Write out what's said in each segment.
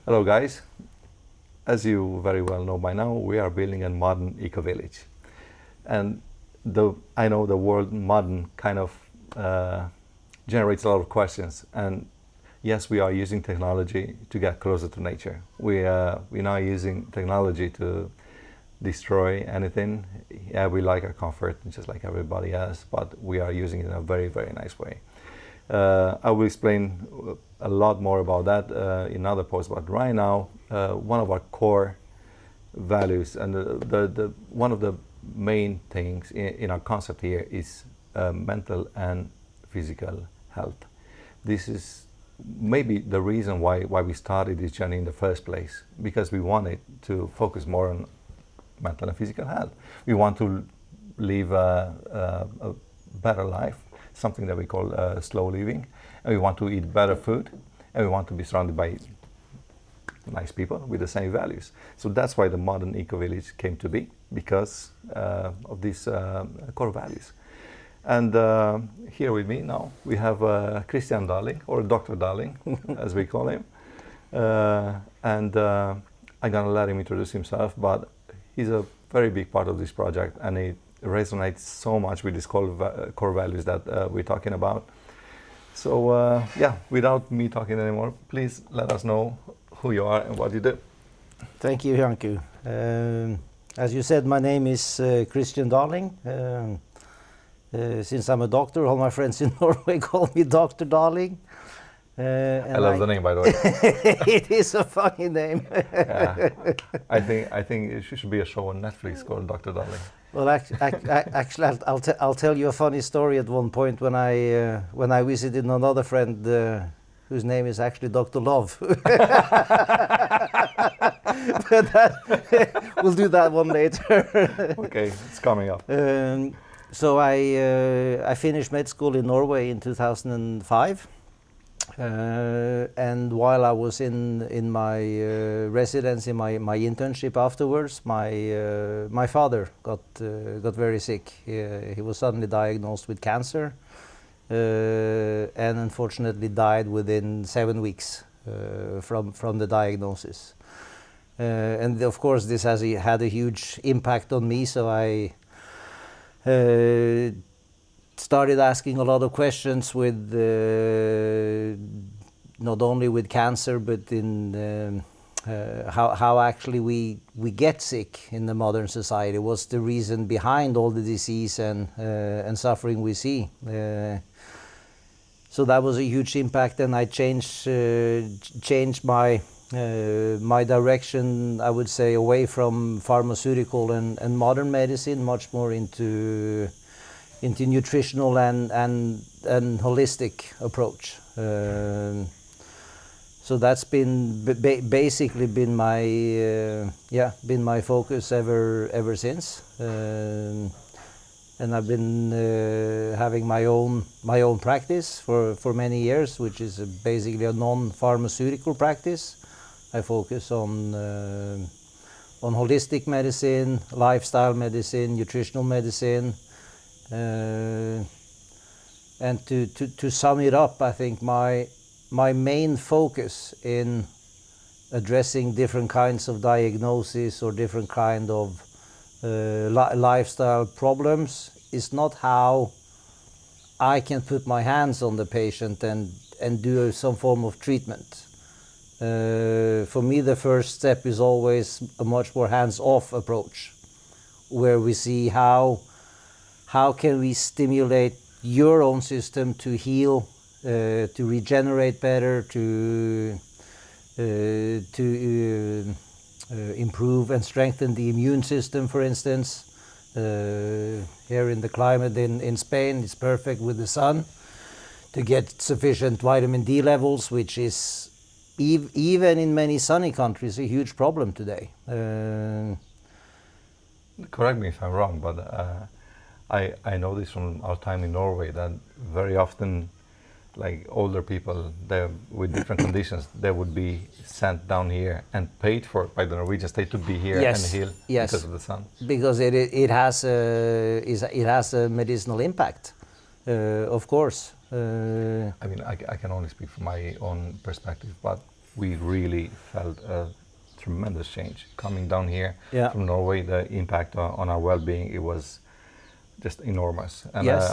Hello guys, as you very well know by now, we are building a modern eco-village. And I know the word modern kind of generates a lot of questions. And yes, we are using technology to get closer to nature. We're not using technology to destroy anything. Yeah, we like our comfort just like everybody else, but we are using it in a very, very nice way. I will explain a lot more about that in other posts, but right now, one of our core values and one of the main things in our concept here is mental and physical health. This is maybe the reason why we started this journey in the first place, because we wanted to focus more on mental and physical health. We want to live a better life, something that we call slow living, and we want to eat better food, and we want to be surrounded by nice people with the same values. So that's why the modern eco-village came to be, because of these core values. And here with me now we have Christian Darling, or Dr. Darling, as we call him. And I'm gonna let him introduce himself, but he's a very big part of this project, and it resonates so much with these core values that we're talking about. So yeah, without me talking anymore, please let us know who you are and what you do. Thank you, Janku. As you said, my name is Christian Darling. Since I'm a doctor, all my friends in Norway call me Dr. Darling. I love the name, by the way. It is a funny name. Yeah. I think it should be a show on Netflix called Dr. Darling. Well, actually, I'll tell you a funny story. At one point, when I visited another friend whose name is actually Dr. Love. But we'll do that one later. Okay, it's coming up. So I finished med school in Norway in 2005. And while I was in my residence, in my internship afterwards, my father got very sick. He was suddenly diagnosed with cancer, and unfortunately died within 7 weeks from the diagnosis. And of course, this had a huge impact on me. So I started asking a lot of questions with not only with cancer, but in how actually we get sick in the modern society. What's the reason behind all the disease and suffering we see? So that was a huge impact, and I changed my my direction, I would say, away from pharmaceutical and modern medicine, much more into nutritional and holistic approach. So that's been basically been my focus ever since. And I've been having my own practice for many years, which is basically a non-pharmaceutical practice. I focus on holistic medicine, lifestyle medicine, nutritional medicine. And to sum it up, I think my main focus in addressing different kinds of diagnoses or different kind of lifestyle problems is not how I can put my hands on the patient and do some form of treatment. For me, the first step is always a much more hands-off approach, where we see how can we stimulate your own system to heal, to regenerate better, to improve and strengthen the immune system, for instance. Here in the climate in Spain, it's perfect with the sun to get sufficient vitamin D levels, which is even in many sunny countries a huge problem today. Correct me if I'm wrong, but I know this from our time in Norway, that very often, like older people with different conditions, they would be sent down here and paid for by the Norwegian state to be here and heal because of the sun. Because it has a medicinal impact, of course. I mean, I can only speak from my own perspective, but we really felt a tremendous change coming down here Yeah. from Norway. The impact on our well-being, it was just enormous. And Yes.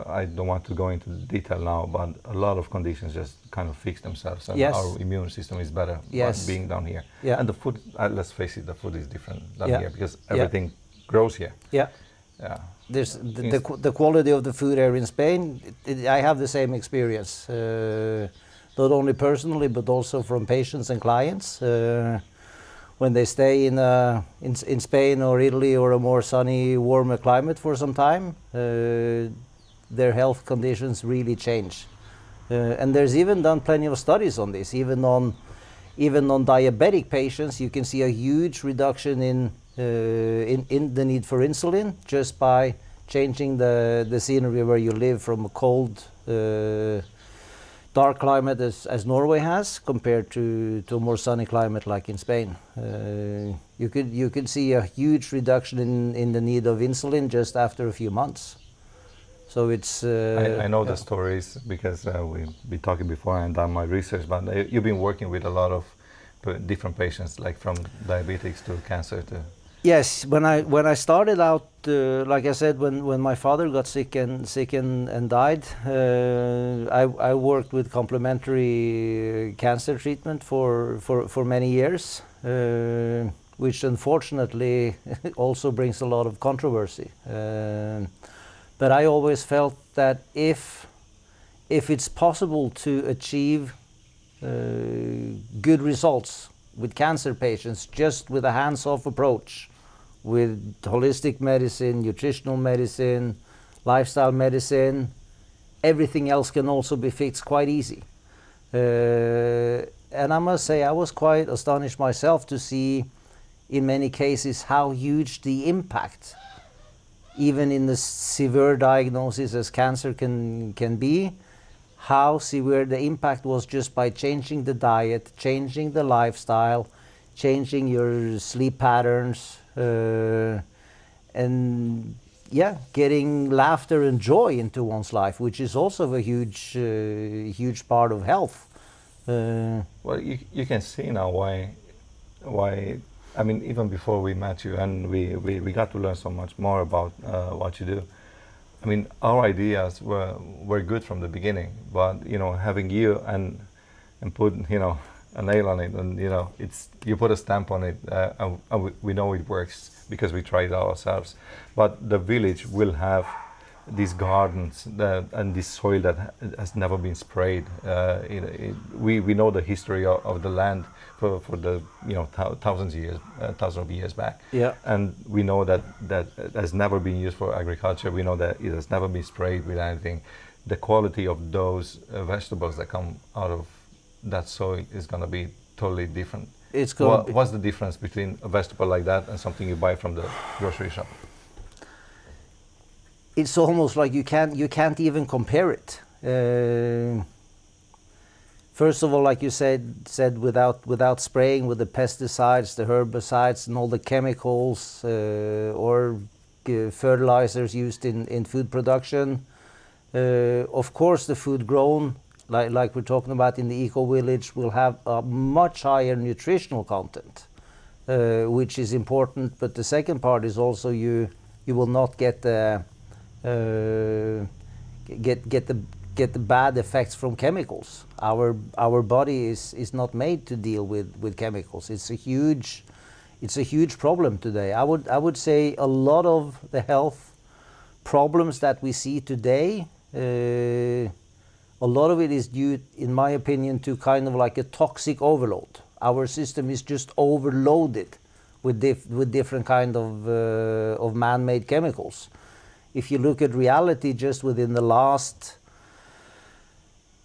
I don't want to go into detail now, but a lot of conditions just kind of fix themselves, and Yes. our immune system is better Yes. being down here. Yeah. And the food, let's face it, the food is different down Yeah. here because Yeah. everything grows here. Yeah. Yeah. There's the quality of the food here in Spain. I have the same experience, not only personally but also from patients and clients. When they stay in Spain or Italy or a more sunny, warmer climate for some time, their health conditions really change. And there's even done plenty of studies on this. Even on diabetic patients, you can see a huge reduction in the need for insulin just by changing the scenery where you live from a cold, dark climate as Norway has compared to a more sunny climate like in Spain. You could see a huge reduction in the need of insulin just after a few months. So it's. I know yeah. the stories because we've been talking before and done my research, but you've been working with a lot of different patients, like from diabetics to cancer to. Yes, when I started out, like I said, when my father got sick and died, I worked with complementary cancer treatment for many years, which unfortunately also brings a lot of controversy. But I always felt that if it's possible to achieve good results with cancer patients just with a hands-off approach, with holistic medicine, nutritional medicine, lifestyle medicine, everything else can also be fixed quite easy. And I must say I was quite astonished myself to see in many cases how huge the impact, even in the severe diagnosis as cancer can be, how severe the impact was just by changing the diet, changing the lifestyle, changing your sleep patterns, and getting laughter and joy into one's life, which is also a huge part of health. Well, you can see now why. I mean, even before we met you, and we got to learn so much more about what you do. I mean, our ideas were good from the beginning, but having you and put a nail on it, and you put a stamp on it, and we know it works because we tried it ourselves. But the village will have these gardens and this soil that has never been sprayed. We know the history of the land for the thousands of years back. Yeah. And we know that has never been used for agriculture. We know that it has never been sprayed with anything. The quality of those vegetables that come out of that soil is going to be totally different. What's the difference between a vegetable like that and something you buy from the grocery shop? It's almost like you can't even compare it. First of all, like you said without spraying with the pesticides, the herbicides, and all the chemicals or fertilizers used in food production. Of course, the food grown, like we're talking about in the eco village, will have a much higher nutritional content, which is important. But the second part is also you will not get the get the bad effects from chemicals. Our body is not made to deal with chemicals. It's a huge problem today. I would say a lot of the health problems that we see today, a lot of it is due, in my opinion, to kind of like a toxic overload. Our system is just overloaded with different kind of man-made chemicals. If you look at reality, just within the last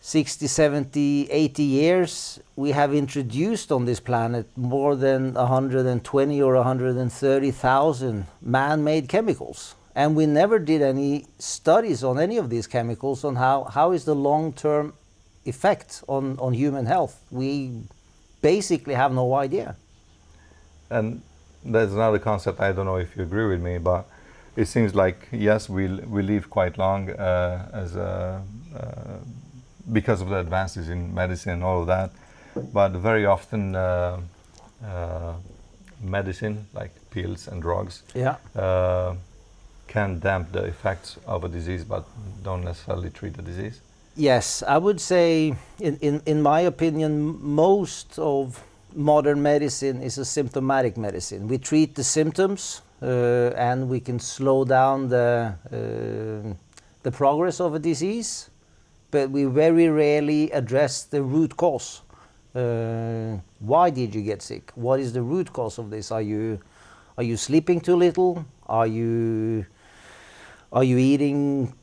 60, 70, 80 years, we have introduced on this planet more than 120 or 130,000 man-made chemicals. And we never did any studies on any of these chemicals on how is the long-term effect on human health. We basically have no idea. And there's another concept, I don't know if you agree with me, but it seems like, yes, we live quite long because of the advances in medicine and all of that. but very often medicine like pills and drugs Yeah. can damp the effects of a disease, but don't necessarily treat the disease. Yes, I would say, in my opinion, most of modern medicine is a symptomatic medicine. We treat the symptoms, and we can slow down the progress of a disease, but we very rarely address the root cause. Why did you get sick? What is the root cause of this? Are you sleeping too little? Are you eating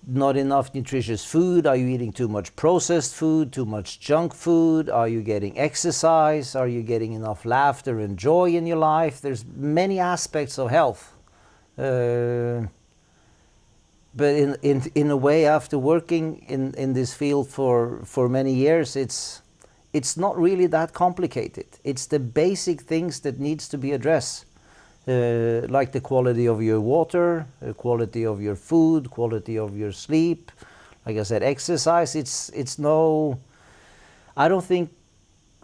not enough nutritious food? Are you eating too much processed food, too much junk food? Are you getting exercise? Are you getting enough laughter and joy in your life? There's many aspects of health. But in a way, after working in this field for many years, it's not really that complicated. It's the basic things that needs to be addressed. Like the quality of your water, the quality of your food, quality of your sleep. Like I said, exercise. It's no. I don't think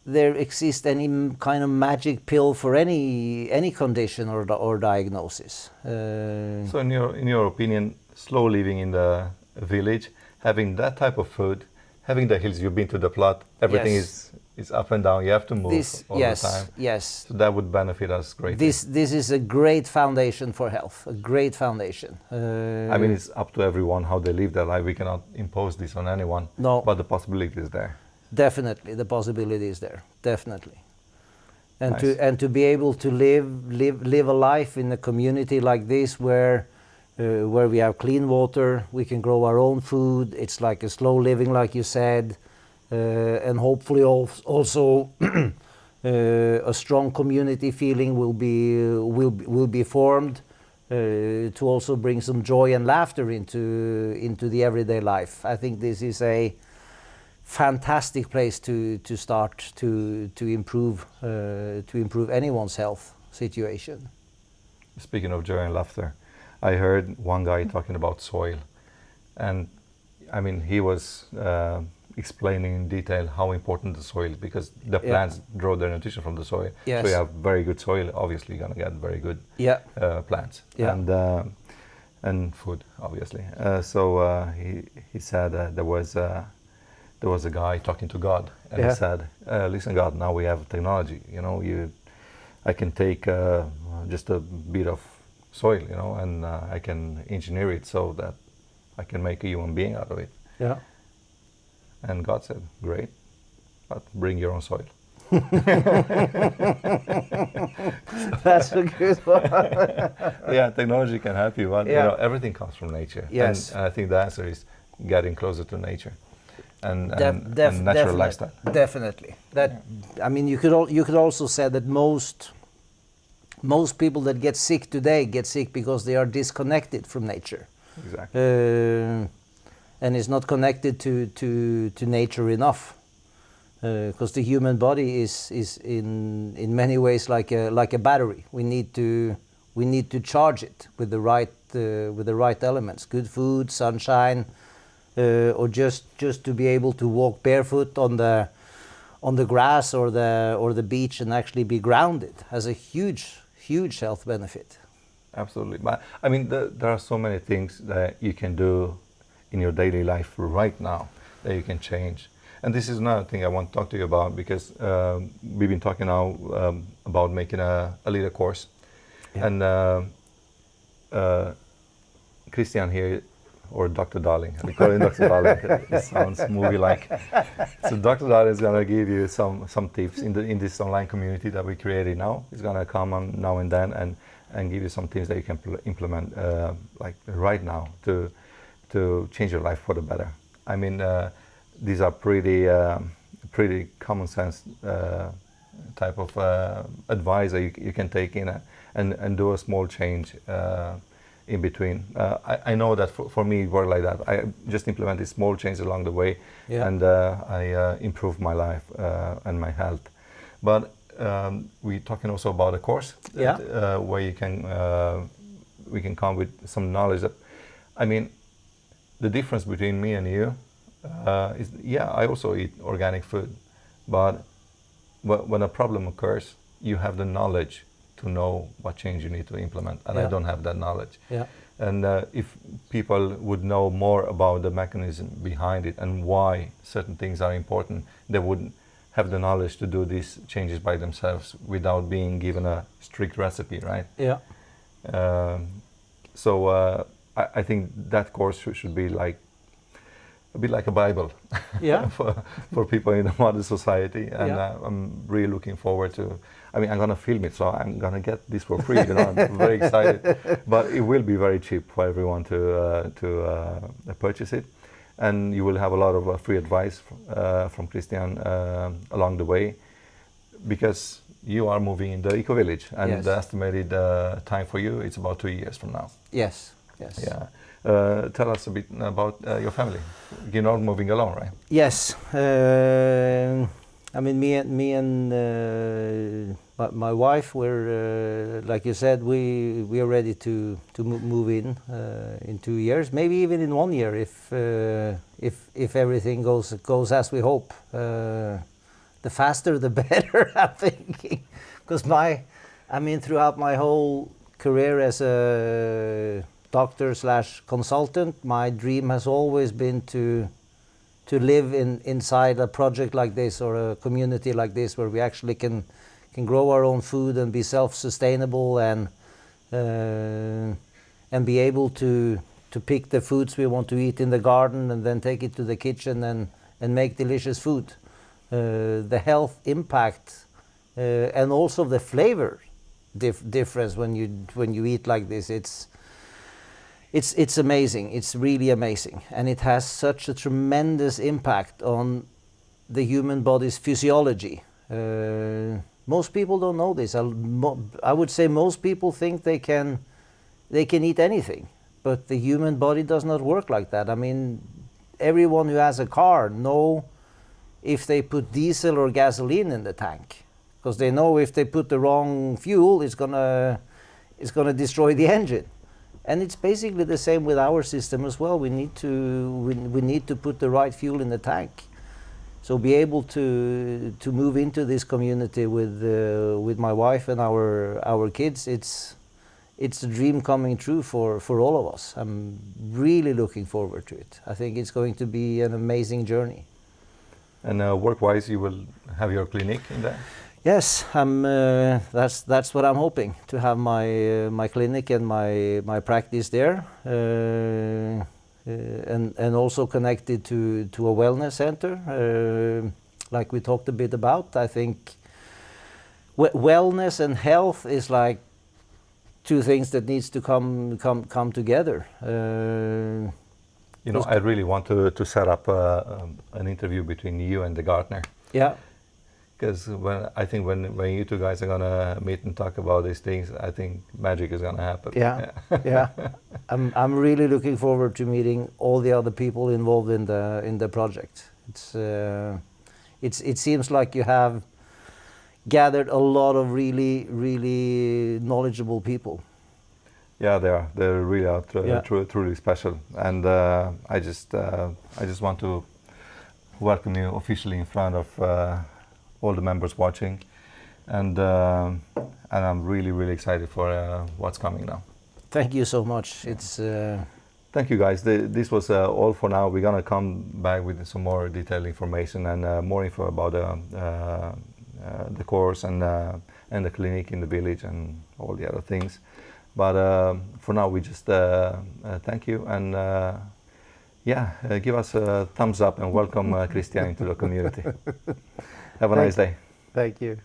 there exists any kind of magic pill for any condition or diagnosis. So, in your opinion, slow living in the village, having that type of food, having the hills, you've been to the plot, everything Yes. is up and down. You have to move all the time. Yes. So that would benefit us greatly. This is a great foundation for health. A great foundation. I mean, it's up to everyone how they live their life. We cannot impose this on anyone. No. But the possibility is there. Definitely, the possibility is there. Definitely, and Nice. to be able to live a life in a community like this where we have clean water, we can grow our own food. It's like a slow living, like you said, and hopefully also a strong community feeling will be formed to also bring some joy and laughter into the everyday life. I think this is a fantastic place to start to improve anyone's health situation. Speaking of joy and laughter, I heard one guy talking about soil, and I mean he was explaining in detail how important the soil is, because the plants draw their nutrition from the soil. Yes. So you have very good soil, obviously you're gonna get very good plants and food, obviously. He said there was a guy talking to God, and he said, "Listen, God, now we have technology. You know, I can take just a bit of soil, you know, and I can engineer it so that I can make a human being out of it." Yeah. And God said, "Great, but bring your own soil." That's a good one. Yeah, technology can help you, but you know, everything comes from nature. Yes. And I think the answer is getting closer to nature and natural lifestyle. Definitely. I mean, you could also say that most people that get sick today get sick because they are disconnected from nature. Exactly. And is not connected to nature enough, because the human body is in many ways like a battery. We need to charge it with the right elements, good food, sunshine, or just to be able to walk barefoot on the grass or the beach and actually be grounded has a huge health benefit. Absolutely. But I mean, there are so many things that you can do in your daily life right now that you can change. And this is another thing I want to talk to you about, because we've been talking now about making a leader course. Yeah. And Christian here, or Dr. Darling, we call him Dr. Darling. It sounds movie-like. So Dr. Darling is going to give you some tips in this online community that we created now. He's going to come on now and then and give you some things that you can implement like right now to change your life for the better. I mean, these are pretty common sense type of advice that you can take in and do a small change in between. I know that for me it worked like that. I just implemented small changes along the way, and I improved my life and my health. But we're talking also about a course where you can we can come with some knowledge that, I mean, the difference between me and you is, I also eat organic food, but when a problem occurs, you have the knowledge to know what change you need to implement, and I Yeah. don't have that knowledge. Yeah. And if people would know more about the mechanism behind it and why certain things are important, they would have the knowledge to do these changes by themselves without being given a strict recipe, right? Yeah. So I think that course should be like a bit like a Bible Yeah. for people in the modern society, and Yeah. I'm really looking forward to. I mean, I'm gonna film it, so I'm gonna get this for free. You know, I'm very excited, but it will be very cheap for everyone to purchase it, and you will have a lot of free advice from Christian along the way, because you are moving in the eco village, and Yes. the estimated time for you it's about 2 years from now. Yes. Yes. Yeah. Tell us a bit about your family. You're not moving alone, right? Yes. I mean, me and my wife, we're like you said, we are ready to move in 2 years, maybe even in 1 year if everything goes as we hope. The faster, the better, I'm thinking, because I mean, throughout my whole career as a doctor / consultant, my dream has always been to live inside a project like this or a community like this, where we actually can grow our own food and be self-sustainable and be able to pick the foods we want to eat in the garden and then take it to the kitchen and make delicious food. The health impact and also the flavor difference when you eat like this, it's amazing. It's really amazing, and it has such a tremendous impact on the human body's physiology. Most people don't know this. I would say most people think they can eat anything, but the human body does not work like that. I mean, everyone who has a car know if they put diesel or gasoline in the tank, because they know if they put the wrong fuel, it's gonna destroy the engine. And it's basically the same with our system as well. We need to put the right fuel in the tank. So be able to move into this community with my wife and our kids, it's a dream coming true for all of us. I'm really looking forward to it. I think it's going to be an amazing journey. And work-wise, you will have your clinic in there? Yes, that's what I'm hoping, to have my clinic and my practice there, and also connected to a wellness center, like we talked a bit about. I think wellness and health is like two things that needs to come together. You know, I really want to set up an interview between you and the gardener. Yeah. Because when you two guys are gonna meet and talk about these things, I think magic is gonna happen. Yeah, yeah. I'm really looking forward to meeting all the other people involved in the project. It seems like you have gathered a lot of really knowledgeable people. Yeah, they are. They really are Yeah. truly special, and I just want to welcome you officially in front of all the members watching, and I'm really excited for what's coming now. Thank you so much. It's Thank you, guys. This was all for now. We're gonna come back with some more detailed information and more info about the course and the clinic in the village and all the other things. But for now, we just thank you and give us a thumbs up and welcome Christian into the community. Have a nice day. Thank you.